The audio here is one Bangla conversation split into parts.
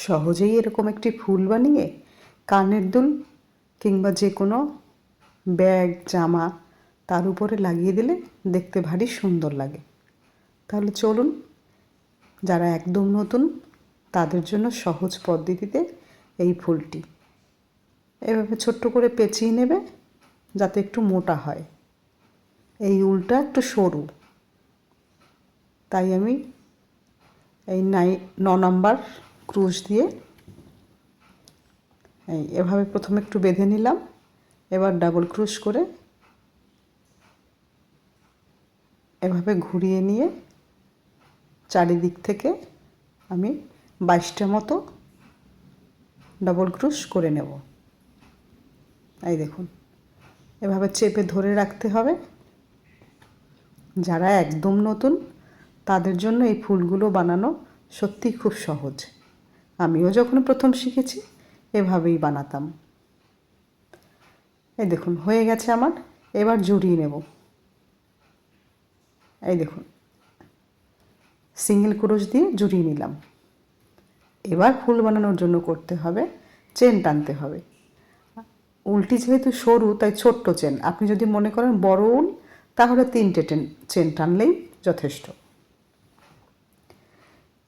সহজেই এরকম একটি ফুল বানিয়ে কানের দুল কিংবা যে কোনো ব্যাগ জামা তার উপরে লাগিয়ে দিলে দেখতে ভারী সুন্দর লাগে। তাহলে চলুন, যারা একদম নতুন তাদের জন্য সহজ পদ্ধতিতে এই ফুলটি এভাবে ছোট্ট করে পেঁচিয়ে নেবে যাতে একটু মোটা হয়। এই উলটা একটু সরু, তাই আমি এই 9 নম্বর ক্রুশ দিয়ে এভাবে প্রথমে একটু বেঁধে নিলাম। এবার ডাবল ক্রুশ করে এভাবে ঘুরিয়ে নিয়ে চারিদিক থেকে আমি 22টা মতো ডাবল ক্রুশ করে নেব। এই দেখুন, এভাবে চেপে ধরে রাখতে হবে। যারা একদম নতুন তাদের জন্য এই ফুলগুলো বানানো সত্যিই খুব সহজ। আমিও যখন প্রথম শিখেছি এভাবেই বানাতাম। এই দেখুন হয়ে গেছে আমার। এবার জড়িয়ে নেব। এই দেখুন, সিঙ্গেল ক্রোশ দিয়ে জড়িয়ে নিলাম। এবার ফুল বানানোর জন্য করতে হবে চেন টানতে হবে। উলটি যেহেতু সরু তাই ছোট্ট চেন, আপনি যদি মনে করেন বড় উল তাহলে 3টে চেন টানলেই যথেষ্ট।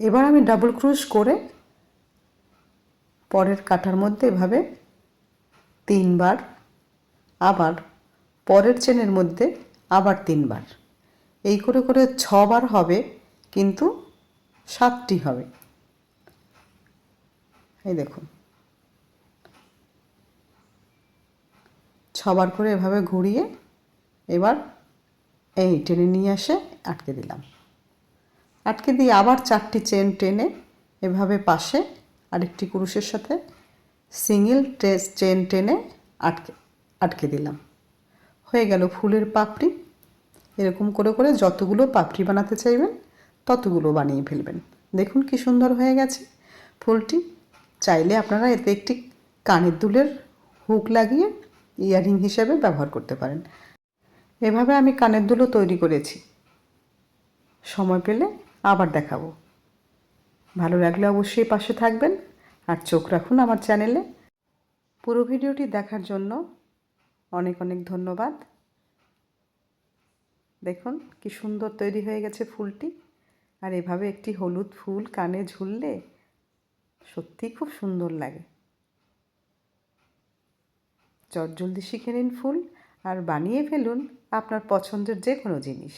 এবার আমি ডাবল ক্রোশ করে পরের কাঁটার মধ্যে এভাবে 3বার, আবার পরের চেনের মধ্যে আবার 3বার, এই করে করে 6বার হবে, কিন্তু 7টি হবে। এই দেখুন 6বার করে এভাবে ঘুরিয়ে এবার এই টেনে নিয়ে এসে আটকে দিলাম। আটকে দিয়ে আবার 4টি চেন টেনে এভাবে পাশে আরেকটি ক্রুশের সাথে সিঙ্গেল চেন টেনে আটকে দিলাম। হয়ে গেল ফুলের পাপড়ি। এরকম করে করে যতগুলো পাপড়ি বানাতে চাইবেন ততগুলো বানিয়ে ফেলবেন। দেখুন কি সুন্দর হয়ে গেছে ফুলটি। চাইলে আপনারা এতে একটি কানের দুলের হুক লাগিয়ে ইয়াররিং হিসেবে ব্যবহার করতে পারেন। এভাবে আমি কানের দুলও তৈরি করেছি। সময় পেলে আবার দেখাবো। ভালো লাগলে অবশ্যই পাশে থাকবেন আর চোখ রাখুন আমার চ্যানেলে। পুরো ভিডিওটি দেখার জন্য অনেক অনেক ধন্যবাদ। দেখুন কি সুন্দর তৈরি হয়ে গেছে ফুলটি। আর এভাবে একটি হলুদ ফুল কানে ঝুললে সত্যিই খুব সুন্দর লাগে। চটজলদি শিখে নিন ফুল আর বানিয়ে ফেলুন আপনার পছন্দের যে কোনো জিনিস।